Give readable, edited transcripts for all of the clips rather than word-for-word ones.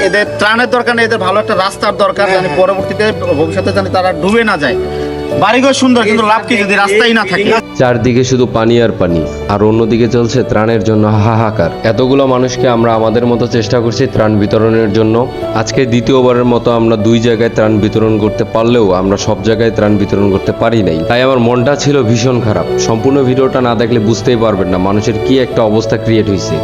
এদের ত্রাণের দরকার নেই, এদের ভালো একটা রাস্তার দরকার, জানি পরবর্তীতে ভবিষ্যতে জানি তারা ডুবে না যায়। বাড়িঘর সুন্দর, কিন্তু লাভ কি যদি রাস্তাই না থাকে। চারদিকে শুধু পানি আর পানি, আর অন্যদিকে চলছে ত্রাণের জন্য হাহাকার। এতগুলো মানুষকে আমরা আমাদের মতো চেষ্টা করছি ত্রাণ বিতরণের জন্য। আজকে দ্বিতীয়বারের মতো আমরা 2 জায়গায় ত্রাণ বিতরণ করতে পারলেও আমরা সব জায়গায় ত্রাণ বিতরণ করতে পারি নাই। তাই আমার মনটা ছিল ভীষণ খারাপ। সম্পূর্ণ ভিডিওটা না দেখলে বুঝতেই পারবেন না মানুষের কি একটা অবস্থা ক্রিয়েট হয়েছে।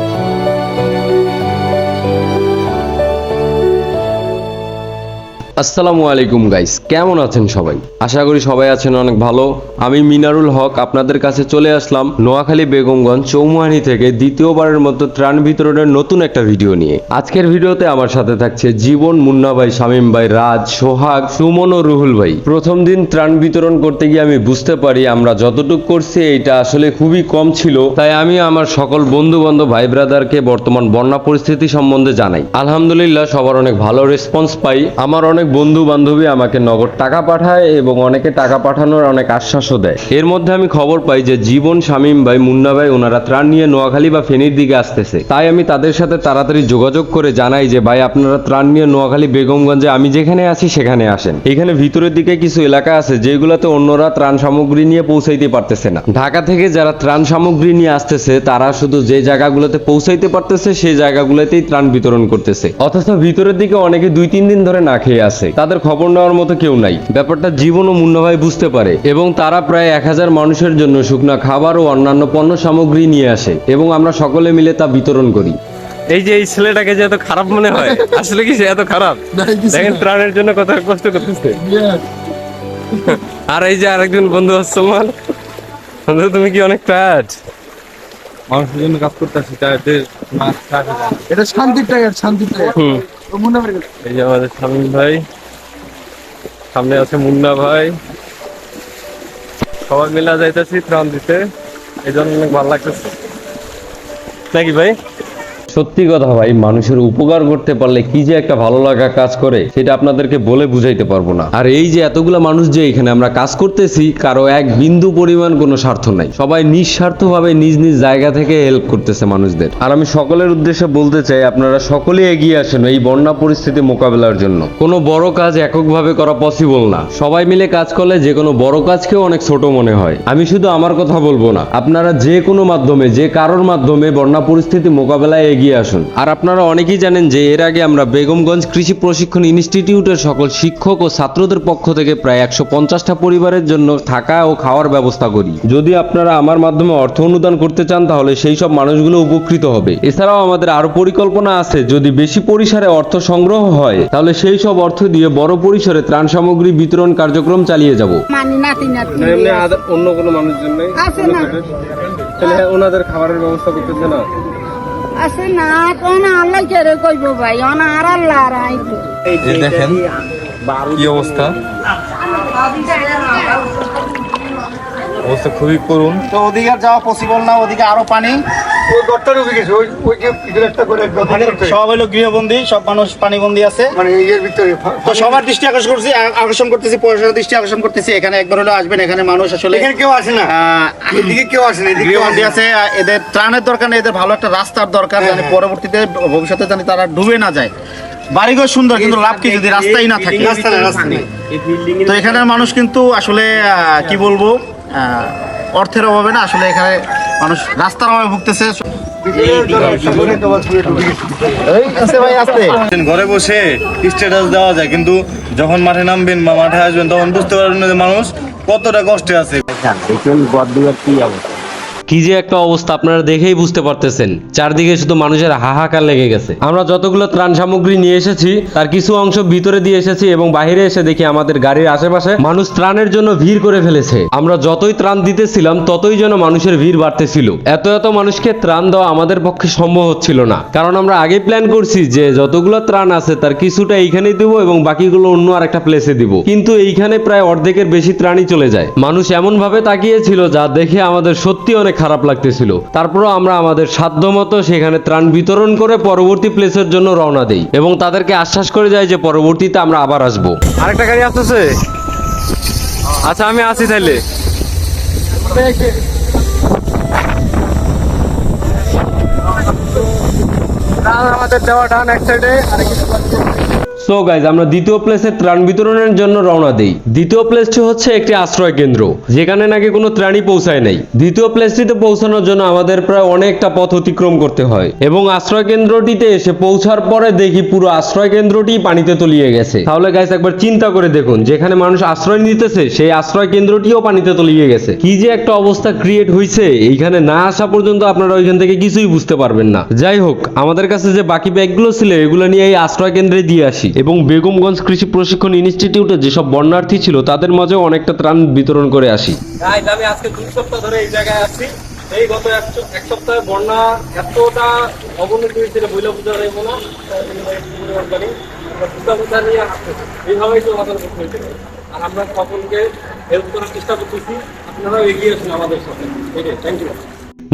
আসসালামু আলাইকুম গাইস, কেমন আছেন সবাই? আশা করি সবাই আছেন অনেক ভালো। আমি মিনারুল হক আপনাদের কাছে চলে আসলাম নোয়াখালী বেগমগঞ্জ চৌমুহানি থেকে দ্বিতীয়বারের মতো ত্রাণ বিতরণের নতুন একটা ভিডিও নিয়ে। আজকের ভিডিওতে আমার সাথে থাকছে জীবন, মুন্না ভাই, শামীম ভাই, রাজ, সোহাগ, সুমন ও রুহুল ভাই। প্রথম দিন ত্রাণ বিতরণ করতে গিয়ে আমি বুঝতে পারি আমরা যতটুকু করছি এটা আসলে খুবই কম ছিল। তাই আমি আমার সকল বন্ধু বান্ধব, ভাই ব্রাদারকে বর্তমান বন্যা পরিস্থিতি সম্বন্ধে জানাই। আলহামদুলিল্লাহ সবার অনেক ভালো রেসপন্স পাই। আমার অনেক বন্ধু বান্ধবী আমাকে নগদ টাকা পাঠায় এবং অনেকে টাকা পাঠানোর অনেক আশ্বাসও দেয়। এর মধ্যে আমি খবর পাই যে জীবন, শামীম ভাই, মুন্না ভাই ওনারা ত্রাণ নিয়ে নোয়াখালী বা ফেনীর দিকে আসতেছে। তাই আমি তাদের সাথে তাড়াতাড়ি যোগাযোগ করে জানাই যে ভাই আপনারা ত্রাণ নিয়ে নোয়াখালী বেগমগঞ্জে আমি যেখানে আছি সেখানে আসেন। এখানে ভিতরের দিকে কিছু এলাকা আছে যেগুলোতে অন্যরা ত্রাণ সামগ্রী নিয়ে পৌঁছাইতে পারতেছে না। ঢাকা থেকে যারা ত্রাণ সামগ্রী নিয়ে আসতেছে তারা শুধু যে জায়গাগুলোতে পৌঁছাইতে পারতেছে সেই জায়গাগুলোতেই ত্রাণ বিতরণ করতেছে, অথচ ভিতরের দিকে অনেকে 2-3 দিন ধরে না খেয়ে আছে। তাদের খবর নেওয়ার মতো কেউ নাই। ব্যাপারটা জীবন ও মুন্না ভাই বুঝতে পারে এবং তারা প্রায় 1000 মানুষের জন্য শুকনা খাবার ও অন্যান্য পণ্য সামগ্রী নিয়ে আসে এবং আমরা সকলে মিলে তা বিতরণ করি। এই যে এই ছেলেটাকে যে এত খারাপ মনে হয়, আসলে কি সে এত খারাপ? দেখেন ত্রাণের জন্য কত কষ্ট করতেছে। আর এই যে আরেকজন বন্ধু আসসালাম, বন্ধু তুমি কি অনেক টায়ার্ড? মানুষের জন্য কাজ করতে আসি, এটা শান্তির টায়ার, শান্তির টায়ার। এই যে আমাদের শামীম ভাই, সামনে আছে মুন্না ভাই, সবাই মিলা যাইতেছি ত্রাণ দিতে। এই জন্য অনেক ভালো লাগতেছে নাকি ভাই? সত্যি কথা ভাই, মানুষের উপকার করতে পারলে কি যে একটা ভালো লাগা কাজ করে সেটা আপনাদেরকে বলে বুঝাইতে পারবো না। আর এই যে এতগুলা মানুষ যে এখানে আমরা কাজ করতেছি, কারো এক বিন্দু পরিমাণ কোনো স্বার্থ নাই। সবাই নিঃস্বার্থভাবে নিজ নিজ জায়গা থেকে হেল্প করতেছে মানুষদের। আর আমি সকলের উদ্দেশ্যে বলতে চাই আপনারা সকলেই এগিয়ে আসেন এই বন্যা পরিস্থিতি মোকাবেলার জন্য। কোনো বড় কাজ এককভাবে করা পসিবল না। সবাই মিলে কাজ করলে যে কোনো বড় কাজকেও অনেক ছোট মনে হয়। আমি শুধু আমার কথা বলবো না, আপনারা যে কোনো মাধ্যমে, যে কারোর মাধ্যমে বন্যা পরিস্থিতি মোকাবেলায় এগিয়ে আসুন। আর আপনারা অনেকেই জানেন যে এর আগে আমরা বেগমগঞ্জ কৃষি প্রশিক্ষণ ইনস্টিটিউটের সকল শিক্ষক ও ছাত্রদের পক্ষ থেকে প্রায় 150টা পরিবারের জন্য থাকা ও খাওয়ার ব্যবস্থা করি। যদি আপনারা আমার মাধ্যমে অর্থ অনুদান করতে চান তাহলে সেই সব মানুষগুলো উপকৃত হবে। এছাড়াও আমাদের আরো পরিকল্পনা আছে, যদি বেশি পরিসরে অর্থ সংগ্রহ হয় তাহলে সেই সব অর্থ দিয়ে বড় পরিসরে ত্রাণ সামগ্রী বিতরণ কার্যক্রম চালিয়ে যাব। অন্য কোনো মানুষের জন্য ওনাদের খাবারের ব্যবস্থা করতেছে না। আছে না কোন আল্লাহ কেরে কইব ভাই, অনা আর আল্লাহ আর আইতো। এই দেখেন কি অবস্থা, অবস্থা খুবই করুণ। তো ওদিকে আর যাওয়া পসিবল না, ওদিকে আরো পানি। ওই গর্তটা ঢুকে গেছে, ওই যে ভিতরে একটা করে সব হলো গৃহবন্দী, সব মানুষ পানিবন্দী আছে। মানে এর ভিতরে তো সবার দৃষ্টি আকর্ষণ করতেছি, পরিষদের দৃষ্টি আকর্ষণ করতেছি, এখানে একবার হলো আসবেন। এখানে মানুষ আসলে এখানে কেউ আসে না, এদিকে কেউ আসে না, এদিকে গৃহবন্দী আছে। এদের ত্রাণের দরকার নেই, এদের ভালো একটা রাস্তার দরকার, জানি পরবর্তীতে ভবিষ্যতে জানি তারা ডুবে না যায়। বাড়িঘর সুন্দর, কিন্তু লাভ কি যদি রাস্তাই না থাকে। রাস্তা নেই। তো এখানের মানুষ কিন্তু আসলে কি বলবো, অর্থের অভাবে না, আসলে এখানে মানুষ রাস্তার অভাবে ভুগতেছে। ঘরে বসে স্ট্যাটাস দেওয়া যায়, কিন্তু যখন মাঠে নামবেন বা মাঠে আসবেন তখন বুঝতে পারবেন যে মানুষ কতটা কষ্টে আছে। কি যে একটা অবস্থা আপনারা দেখেই বুঝতে পারতেছেন। চারদিকে শুধু মানুষের হাহাকার লেগে গেছে। আমরা যতগুলো ত্রাণ সামগ্রী নিয়ে এসেছি তার কিছু অংশ ভিতরে দিয়ে এসেছি এবং বাইরে এসে দেখি আমাদের গাড়ির আশেপাশে মানুষ ত্রাণের জন্য ভিড় করে ফেলেছে। আমরা যতই ত্রাণ দিতেছিলাম ততই যেন মানুষের ভিড় বাড়তেছিল। এত এত মানুষকে ত্রাণ দেওয়া আমাদের পক্ষে সম্ভব হচ্ছিল না, কারণ আমরা আগে প্ল্যান করছি যে যতগুলো ত্রাণ আছে তার কিছুটা এইখানেই দিব এবং বাকিগুলো অন্য আরেকটা প্লেসে দিব। কিন্তু এইখানে প্রায় অর্ধেকের বেশি ত্রাণই চলে যায়। মানুষ এমন ভাবে তাকিয়েছিল যা দেখে আমাদের সত্যি অনেক খারাপ লাগতেছিল। তারপরও আমরা আমাদের সাধ্যমতো সেখানে ত্রাণ বিতরণ করে পরবর্তী প্লেসের জন্য রওনা দেই এবং তাদেরকে আশ্বাস করে যাই যে পরবর্তীতে আমরা আবার আসবো। আরেকটা গাড়ি আসতেছে। আচ্ছা আমি আসি তাইলে। ডান আমাদের দেওয়া ডান এক সাইডে আর সো গাইজ আমরা দ্বিতীয় প্লেসে ত্রাণ বিতরণের জন্য রওনা দেই। দ্বিতীয় প্লেসটি হচ্ছে একটি আশ্রয় কেন্দ্র, যেখানে নাকি কোনো ত্রাণই পৌঁছায় নাই। দ্বিতীয় প্লেসটিতে পৌঁছানোর জন্য আমাদের প্রায় অনেকটা পথ অতিক্রম করতে হয় এবং আশ্রয় কেন্দ্রটিতে এসে পৌঁছার পরে দেখি পুরো আশ্রয় কেন্দ্রটি পানিতে তলিয়ে গেছে। তাহলে গাইজ একবার চিন্তা করে দেখুন, যেখানে মানুষ আশ্রয় নিতেছে সেই আশ্রয় কেন্দ্রটিও পানিতে তলিয়ে গেছে। কি যে একটা অবস্থা ক্রিয়েট হয়েছে, এইখানে না আসা পর্যন্ত আপনারা ওইখান থেকে কিছুই বুঝতে পারবেন না। যাই হোক, আমাদের কাছে যে বাকি ব্যাগগুলো ছিল এগুলো নিয়ে এই আশ্রয় কেন্দ্রে দিয়ে আসি এবং বেগমগঞ্জ কৃষি প্রশিক্ষণ ইনস্টিটিউটে যেসব বন্যার্থী ছিল তাদের মাঝেও অনেকটা ত্রাণ বিতরণ করে আসি। গাইস আমি আজকে 2 সপ্তাহ ধরে এই জায়গায় আছি। এই গত এক সপ্তাহে বন্যা এতটা অবনতি হয়েছিল বইলা বুঝা যাইব না। এইভাবেই তো আমাদের করতে হয়েছিল। আর আমরা সকলকে হেল্প করার চেষ্টা করতেছি, আপনারাও এগিয়ে আসুন আমাদের সাথে। Thank you.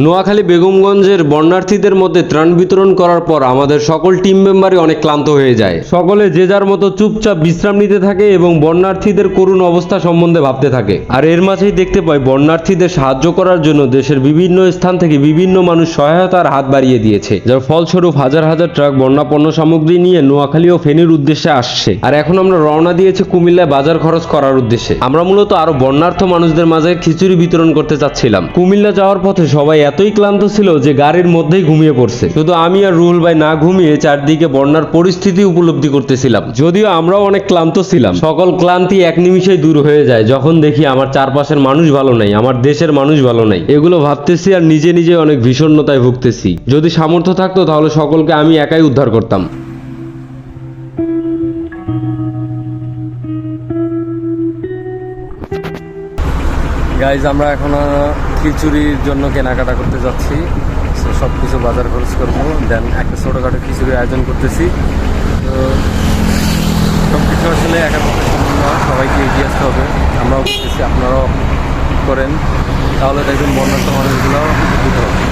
নোয়াখালী বেগমগঞ্জের বন্যার্থীদের মধ্যে ত্রাণ বিতরণ করার পর আমাদের সকল টিম মেম্বারই অনেক ক্লান্ত হয়ে যায়। সকলে যে যার মতো চুপচাপ বিশ্রাম নিতে থাকে এবং বন্যার্থীদের করুণ অবস্থা সম্বন্ধে ভাবতে থাকে। আর এর মাঝেই দেখতে পাই বন্যার্থীদের সাহায্য করার জন্য দেশের বিভিন্ন স্থান থেকে বিভিন্ন মানুষ সহায়তার হাত বাড়িয়ে দিয়েছে, যার ফলস্বরূপ হাজার হাজার ট্রাক বন্যা পণ্য সামগ্রী নিয়ে নোয়াখালী ও ফেনীর উদ্দেশ্যে আসছে। আর এখন আমরা রওনা দিয়েছি কুমিল্লায় বাজার খরচ করার উদ্দেশ্যে। আমরা মূলত আরো বন্যার্থ মানুষদের মাঝে খিচুড়ি বিতরণ করতে চাচ্ছিলাম। কুমিল্লা যাওয়ার পথে সবাই এতই ক্লান্ত ছিল যে গাড়ির মধ্যেই ঘুমিয়ে পড়ছে। শুধু আমি আর রুহুল ভাই না ঘুমিয়ে চারদিকে বন্যার পরিস্থিতি উপলব্ধি করতেছিলাম। যদিও আমরাও অনেক ক্লান্ত ছিলাম। সকল ক্লান্তি এক নিমিষেই দূর হয়ে যায় যখন দেখি আমার চারপাশের মানুষ ভালো নাই, আমার দেশের মানুষ ভালো নাই। এগুলো ভাবতেছি আর নিজে নিজে অনেক বিষণ্ণতায় ভুগতেছি। যদি সামর্থ্য থাকতো তাহলে সকলকে আমি একাই উদ্ধার করতাম। গাইজ আমরা এখন খিচুড়ির জন্য কেনাকাটা করতে যাচ্ছি। সব কিছু বাজার খরচ করবো, দেন একটা ছোটোখাটো খিচুড়ির আয়োজন করতেছি। তো সব কিছু আসলে একা করতে সম্ভব না, সবাইকে এগিয়ে আসতে হবে। আমরাও করতেছি, আপনারাও করেন, তাহলে দেখবেন বন্যার্থ মানুষগুলো উপকৃত হবে।